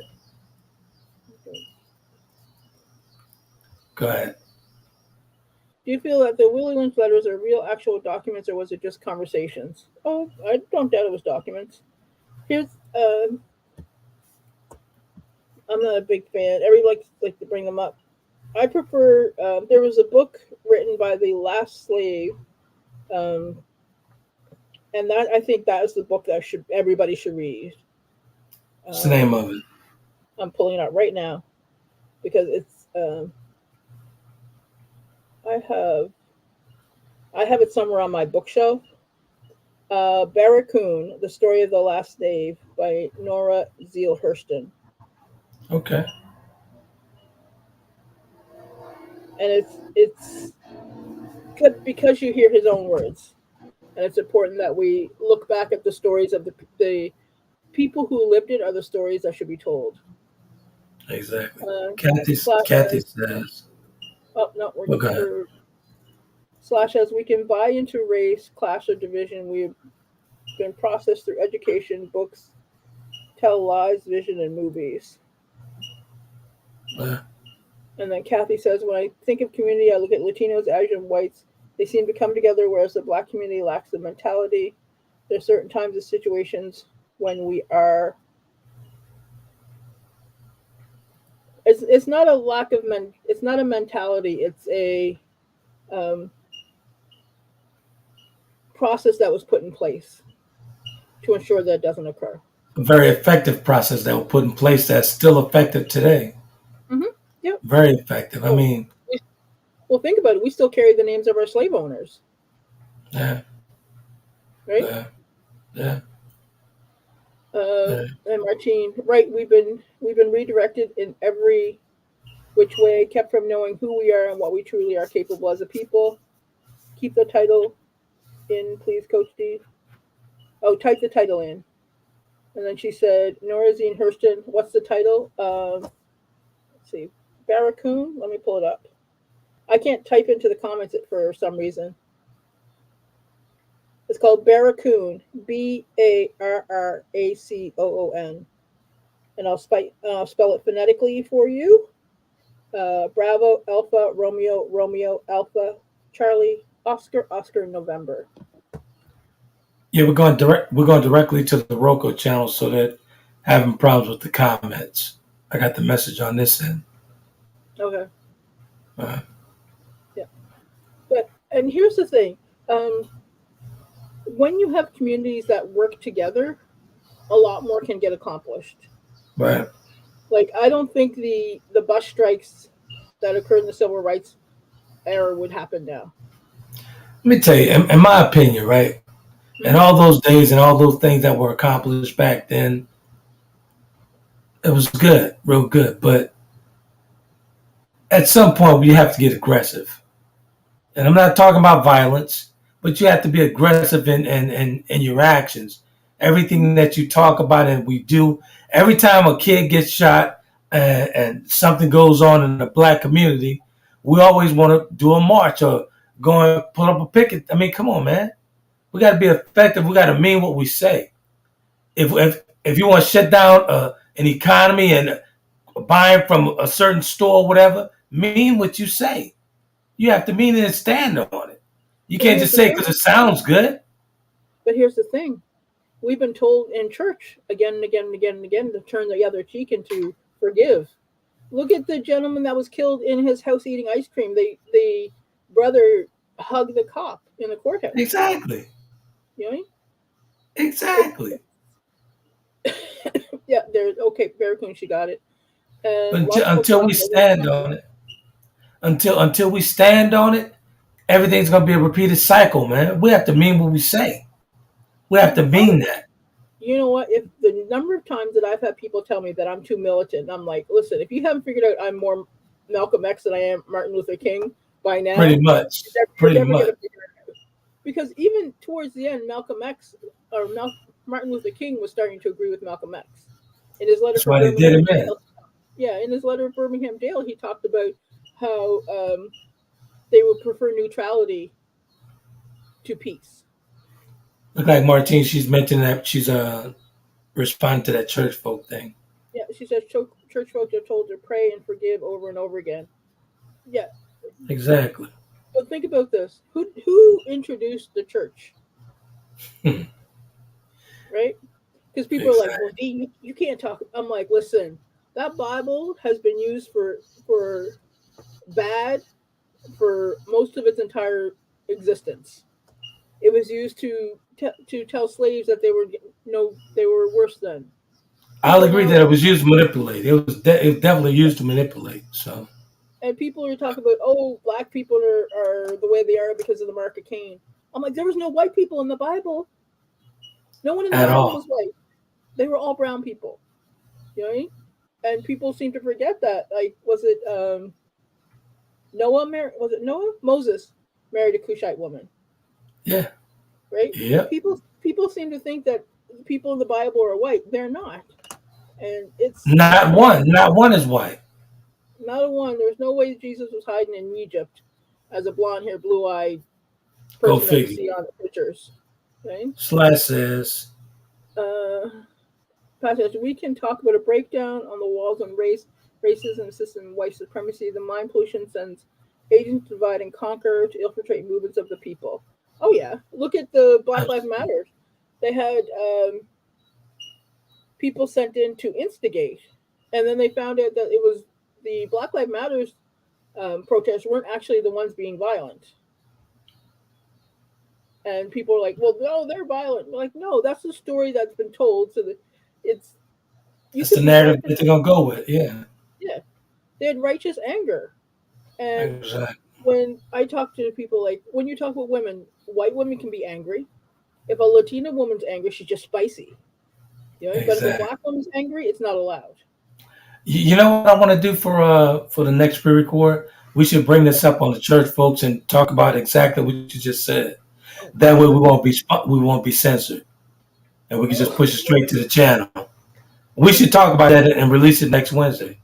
Go ahead. Do you feel that the Willie Lynch letters are real actual documents, or was it just conversations? Oh, I don't doubt it was documents. Here's I'm not a big fan. Everybody likes to bring them up. I prefer. There was a book written by the last slave, and that I think that is the book that everybody should read. What's the name of it? I'm pulling it out right now because it's. I have it somewhere on my bookshelf. Barracoon: The Story of the Last Slave by Nora Zeal Hurston. Okay. And it's good because you hear his own words, and it's important that we look back at the stories of the people who lived it are the stories that should be told. Exactly. Kathy says. Oh no, we're Slash as we can buy into race, class, or division. We've been processed through education, books, tell lies, vision, and movies. And then Kathy says, when I think of community, I look at Latinos, Asian, whites. They seem to come together, whereas the Black community lacks the mentality. There's certain times and situations when we are. It's not a lack of It's not a mentality. It's a process that was put in place to ensure that it doesn't occur. A very effective process that was put in place that's still effective today. Mm-hmm. Yep. Very effective. I mean, well, think about it. We still carry the names of our slave owners. Yeah. Right. Yeah. And Martine, right? We've been redirected in every which way, kept from knowing who we are and what we truly are capable as a people. Keep the title in, please, Coach D. Oh, type the title in. And then she said, Nora Zeal Hurston, what's the title? Let's see. Barracoon. Let me pull it up. I can't type into the comments for some reason. It's called Barracoon. Barracoon. And I'll spell it phonetically for you. Bravo, Alpha, Romeo, Romeo, Alpha, Charlie, Oscar, Oscar, November. Yeah, we're going directly to the Roku channel so that having problems with the comments. I got the message on this end. Okay. Yeah. And here's the thing. When you have communities that work together, a lot more can get accomplished. Right. Like, I don't think the bus strikes that occurred in the civil rights era would happen now. Let me tell you, in my opinion, right? And all those days and all those things that were accomplished back then, it was good, real good. But at some point, we have to get aggressive. And I'm not talking about violence, but you have to be aggressive in your actions. Everything that you talk about and we do, every time a kid gets shot and something goes on in the black community, we always want to do a march or go and put up a picket. I mean, come on, man. We got to be effective. We got to mean what we say. If you want to shut down an economy and buying from a certain store or whatever, mean what you say. You have to mean it and stand on it. You can't just say because it sounds good. But here's the thing. We've been told in church again and again and again and again to turn the other cheek and to forgive. Look at the gentleman that was killed in his house eating ice cream. The brother hugged the cop in the courthouse. Exactly. You know? Exactly. Yeah, there's okay, Barracoon, she got it. And until we stand on it. Until we stand on it, everything's gonna be a repeated cycle, man. We have to mean what we say. We have to mean that. You know what? If the number of times that I've had people tell me that I'm too militant, I'm like, listen, if you haven't figured out I'm more Malcolm X than I am Martin Luther King by now, pretty much. Because even towards the end, Malcolm X or Martin Luther King was starting to agree with Malcolm X. In his letter, that's why they did him in. Yeah, in his letter of Birmingham jail, he talked about how they would prefer neutrality to peace. Look like Martine, she's mentioning that she's responding to that church folk thing. Yeah, she says church folks are told to pray and forgive over and over again. Yeah. Exactly. But think about this. Who introduced the church? Right? Because people are like, well, you can't talk. I'm like, listen, that Bible has been used for bad for most of its entire existence. It was used to tell slaves that they were worse than. I'll agree that it was used to manipulate. It was definitely used to manipulate. So. And people are talking about, oh, black people are the way they are because of the mark of Cain. I'm like, there was no white people in the Bible. No one in the Bible was white. They were all brown people. You know what I mean? And people seem to forget that. Like, was it Noah? Moses married a Cushite woman. Yeah. Right? Yeah. People seem to think that people in the Bible are white. They're not. And it's not one. Not one is white. Not a one. There's no way Jesus was hiding in Egypt as a blonde-haired, blue-eyed person that you see on the pictures. Okay? Slash says, Pastor, we can talk about a breakdown on the walls on racism, system, white supremacy. The mind pollution sends agents to divide and conquer to infiltrate movements of the people. Oh yeah, look at the Black Lives Matter. They had people sent in to instigate, and then they found out that it was the Black Lives Matter protests weren't actually the ones being violent. And people are like, well, no, they're violent. We're like, no, that's the story that's been told. So that it's the narrative that they're gonna go with. Yeah. Yeah. They had righteous anger. And when I talk to people, like when you talk about women, white women can be angry. If a Latina woman's angry, she's just spicy. You know, but if a black woman's angry, it's not allowed. You know what I want to do for the next pre-record? We should bring this up on the church, folks, and talk about exactly what you just said. That way, we won't be censored, and we can just push it straight to the channel. We should talk about that and release it next Wednesday.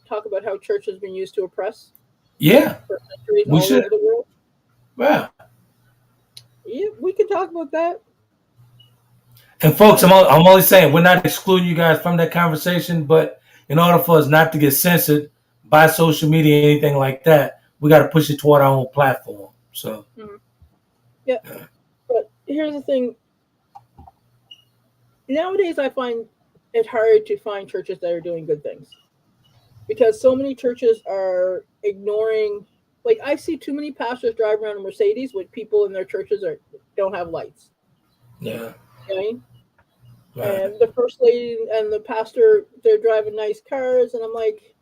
Talk about how church has been used to oppress. Yeah, we should. Over the world. Wow. Yeah, we can talk about that. And folks, I'm only saying we're not excluding you guys from that conversation, but in order for us not to get censored by social media or anything like that, we got to push it toward our own platform. So, yeah. But here's the thing. Nowadays, I find it hard to find churches that are doing good things because so many churches are ignoring. Like I see too many pastors drive around in Mercedes with people in their churches don't have lights. Yeah. Okay? Right. And the first lady and the pastor, they're driving nice cars, and I'm like,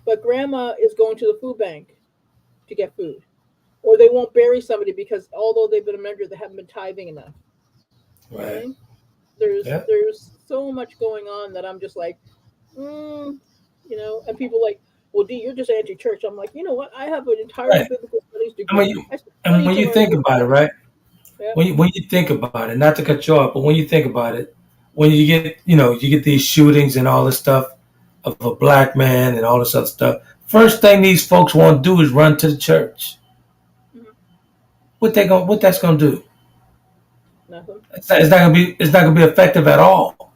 but grandma is going to the food bank to get food. Or they won't bury somebody because although they've been a member, they haven't been tithing enough. Right. Right? There's Yeah. there's so much going on that I'm just like, and people like, well, D, you're just anti-church. I'm like, you know what? I have an entirely Right. biblical studies And when degree. you I and studied when to you learn think this. about it, right? Yeah. When you think about it, not to cut you off, but when you think about it, when you get these shootings and all this stuff of a black man and all this other stuff, first thing these folks want to do is run to the church. Mhm. What that's gonna do? Nothing. It's not gonna be effective at all.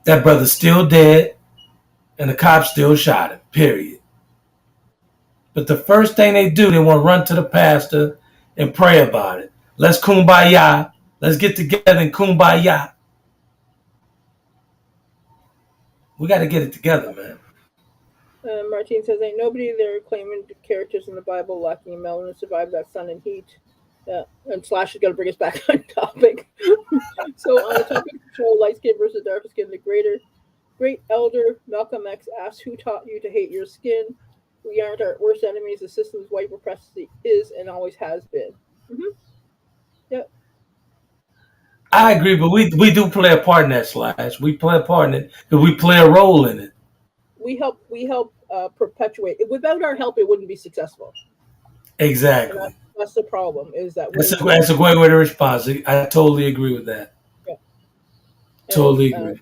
That brother's still dead, and the cops still shot him. Period. But the first thing they do, they want to run to the pastor and pray about it. Let's kumbaya. Let's get together and kumbaya. We got to get it together, man. Martine says, ain't nobody there claiming the characters in the Bible lacking in melanin survived that sun and heat. And Slash is going to bring us back on topic. So on the topic of control, light skin versus darker skin, the great elder Malcolm X asks, who taught you to hate your skin? We aren't our worst enemies. The system's white supremacy is and always has been. Mm-hmm. Yep. I agree, but we do play a part in that, Slash. We play a part in it because we play a role in it. We help perpetuate. Without our help, it wouldn't be successful. And Exactly. that's the problem. Is that That's a great way to respond. I totally agree with that. yeah. Totally And agree.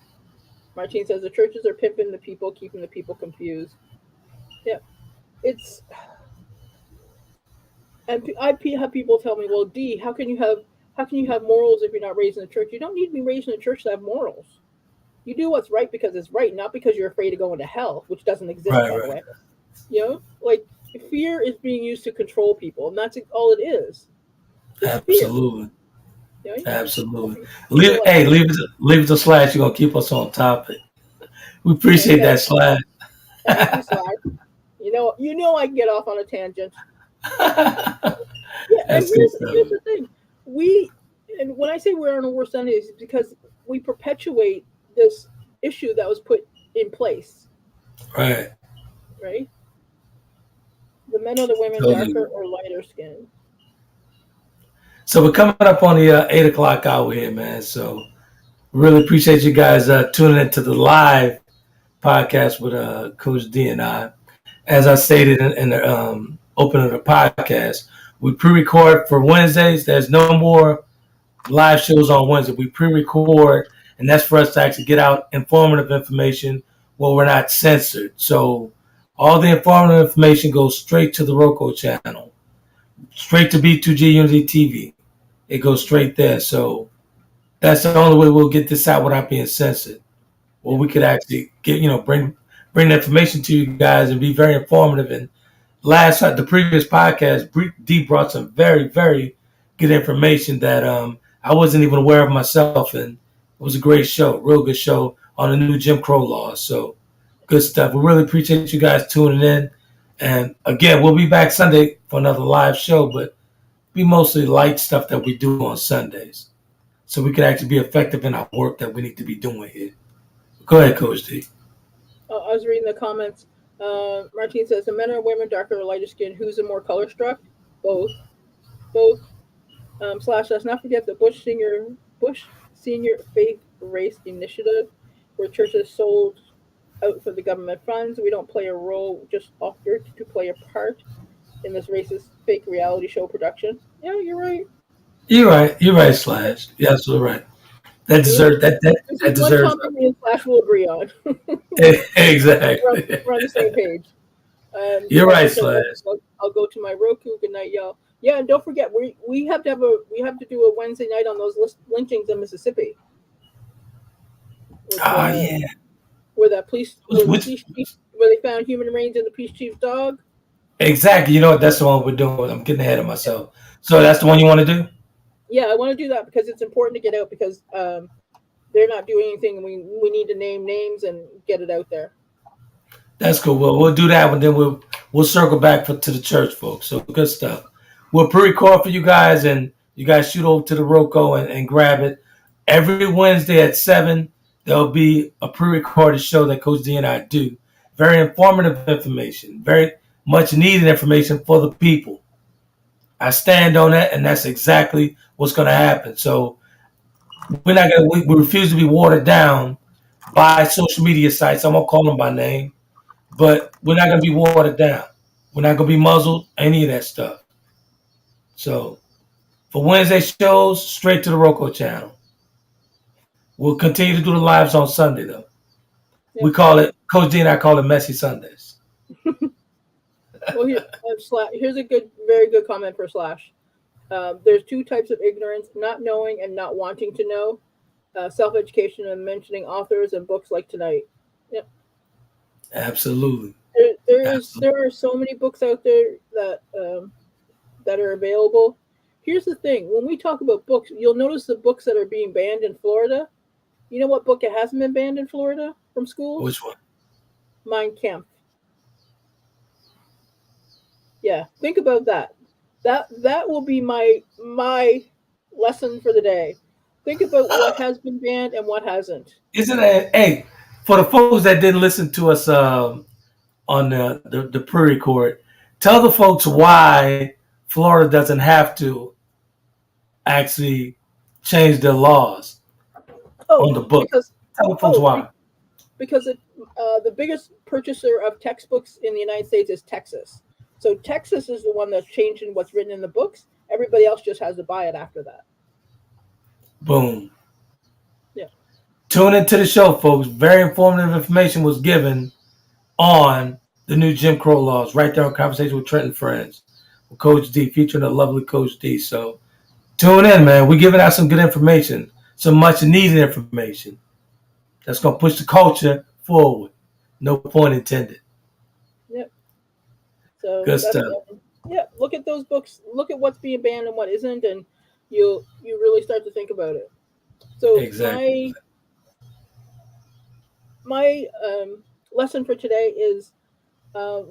Martine says the churches are pimping the people, keeping the people confused. Yeah, it's and I have people tell me, well, D, how can you have morals if you're not raised in the church? You don't need to be raised in the church to have morals. You do what's right because it's right, not because you're afraid of going to hell, which doesn't exist, Right, by the right. way. Like fear is being used to control people, and that's all it is. It's fear. Absolutely. You know? Absolutely. People like, Leave it to Slash. You're gonna keep us on topic. We appreciate okay, that, Slash. thank you, Slash. I can get off on a tangent. Yeah, and That's good here's stuff. the thing. And when I say we're on the worst enemies, it's because we perpetuate this issue that was put in place, Right. right? The men or the women, Totally. darker or lighter skin. So we're coming up on the 8 o'clock hour here, man. So really appreciate you guys tuning into the live podcast with Coach D and I. As I stated in the opening of the podcast, we pre-record for Wednesdays. There's no more live shows on Wednesday. We pre-record, and that's for us to actually get out informative information where we're not censored. So all the informative information goes straight to the Roku channel, straight to B2G Unity TV. It goes straight there. So that's the only way we'll get this out without being censored. Well, we could actually bring the information to you guys and be very informative. And the previous podcast, D brought some very, very good information that I wasn't even aware of myself, and it was a great show, real good show on the new Jim Crow laws. So good stuff. We really appreciate you guys tuning in. And again, we'll be back Sunday for another live show, but be mostly light stuff that we do on Sundays, so we can actually be effective in our work that we need to be doing here. Go ahead, Coach D. I was reading the comments. Martine says, the men or women, darker or lighter skin, who's the more color struck? Both. Both. Slash, let's not forget the Bush Senior Faith Race Initiative, where churches sold out for the government funds. We don't play a role, just offered to play a part in this racist fake reality show production. Yeah, you're right. You're right, Slash. You're absolutely right. That deserves that This that is one deserves topic me and Slash will agree on. exactly. We're on the same page. You're right, Says, Slash. I'll go to my Roku. Good night, y'all. Yeah, and don't forget we have to do a Wednesday night on those lynchings in Mississippi. Yeah. Where that police where they found human remains in the police chief's dog. Exactly. You know what? That's the one we're doing. I'm getting ahead of myself. So that's the one you want to do? Yeah, I want to do that because it's important to get out because they're not doing anything. We need to name names and get it out there. That's cool. Well, we'll do that, and then we'll circle back to the church, folks. So good stuff. We'll pre-record for you guys, and you guys shoot over to the Roku and grab it. Every Wednesday at 7, there'll be a pre-recorded show that Coach D and I do. Very informative information, very much needed information for the people. I stand on that, and that's exactly what's going to happen. So we're not going to. We refuse to be watered down by social media sites. I'm gonna call them by name, but we're not going to be watered down. We're not going to be muzzled. Any of that stuff. So for Wednesday shows, straight to the Roku channel. We'll continue to do the lives on Sunday though. Yeah. We call it, Coach D and I call it Messy Sundays. Well, here's a very good comment for Slash. There's two types of ignorance: not knowing and not wanting to know. Self-education and mentioning authors and books like tonight. Yep. Absolutely. There are so many books out there that are available. Here's the thing: when we talk about books, you'll notice the books that are being banned in Florida. You know what book it hasn't been banned in Florida from schools? Which one? Mein Kampf. Yeah, think about that. That will be my lesson for the day. Think about what has been banned and what hasn't. Isn't it? Hey, for the folks that didn't listen to us on the pre-record, tell the folks why Florida doesn't have to actually change their laws on the book. Tell the folks why. Because the biggest purchaser of textbooks in the United States is Texas. So Texas is the one that's changing what's written in the books. Everybody else just has to buy it after that. Boom. Yeah. Tune into the show, folks. Very informative information was given on the new Jim Crow laws right there on Conversation with Trent and Friends with Coach D, featuring the lovely Coach D. So tune in, man. We're giving out some good information, some much needed information that's going to push the culture forward. No point intended. Yep. So good stuff. Yeah, look at those books. Look at what's being banned and what isn't, and you really start to think about it. So exactly. my lesson for today is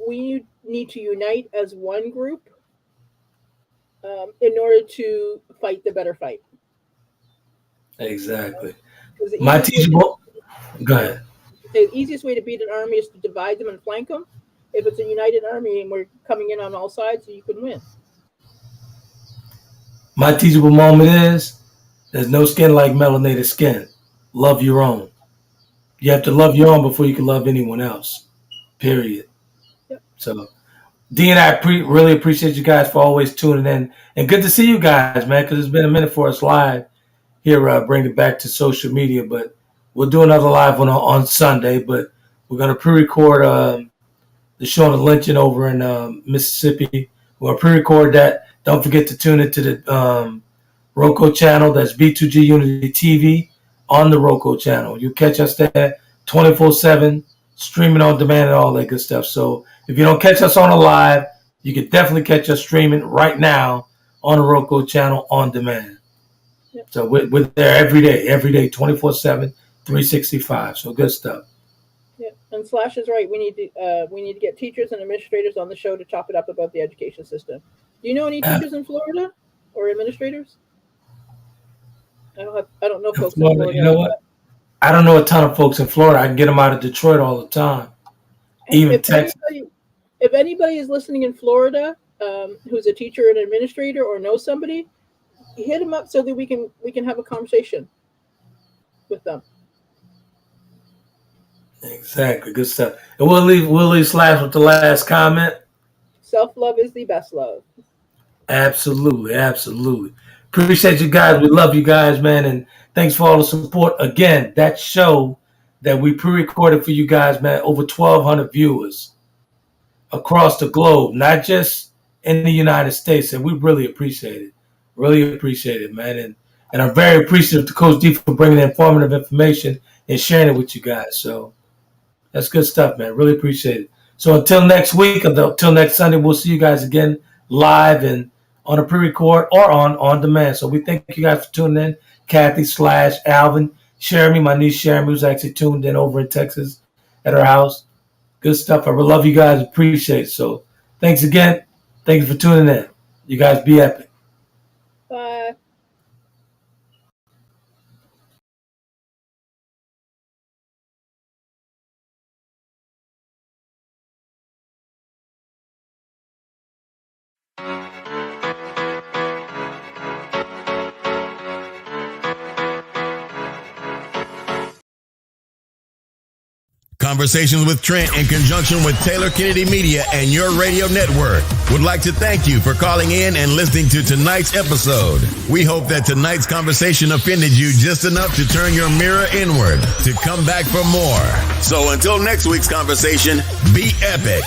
we need to unite as one group in order to fight the better fight. Exactly. My teachable. Go ahead. The easiest way to beat an army is to divide them and flank them. If it's a united army and we're coming in on all sides, so you can win. My teachable moment is there's no skin like melanated skin. Love your own. You have to love your own before you can love anyone else. Period. Yep. So D and I really appreciate you guys for always tuning in. And good to see you guys, man, because it's been a minute for us live here, bring it back to social media. But we'll do another live on Sunday. But we're going to pre-record the show on the lynching over in Mississippi. We'll pre-record that. Don't forget to tune into the Roku channel. That's B2G Unity TV on the Roku channel. You catch us there 24/7, streaming on demand and all that good stuff. So if you don't catch us on a live, you can definitely catch us streaming right now on the Roku channel on demand. Yep. So we're there every day, 24/7, 365. So good stuff. Yeah, and Slash is right. We need to get teachers and administrators on the show to chop it up about the education system. Do you know any teachers in Florida or administrators? I don't know folks in Florida. You know what? I don't know a ton of folks in Florida. I can get them out of Detroit all the time. Even Texas. If anybody is listening in Florida, who's a teacher and administrator or knows somebody, hit them up so that we can have a conversation with them. Exactly, good stuff. And we'll leave Slash with the last comment. Self-love is the best love. Absolutely. Appreciate you guys. We love you guys, man, and thanks for all the support. Again, that show that we pre-recorded for you guys, man, over 1,200 viewers across the globe, not just in the United States, and we really appreciate it. Really appreciate it, man, and I'm very appreciative to Coach D for bringing informative information and sharing it with you guys. So that's good stuff, man. Really appreciate it. So until next week, until next Sunday, we'll see you guys again live and on a pre-record or on demand. So we thank you guys for tuning in. Kathy / Alvin, Jeremy, my niece Jeremy, who's actually tuned in over in Texas at her house. Good stuff. I love you guys. Appreciate it. So thanks again. Thank you for tuning in. You guys be epic. Bye. Conversations with Trent in conjunction with Taylor Kennedy Media and your radio network would like to thank you for calling in and listening to tonight's episode. We hope that tonight's conversation offended you just enough to turn your mirror inward to come back for more. So until next week's conversation, be epic.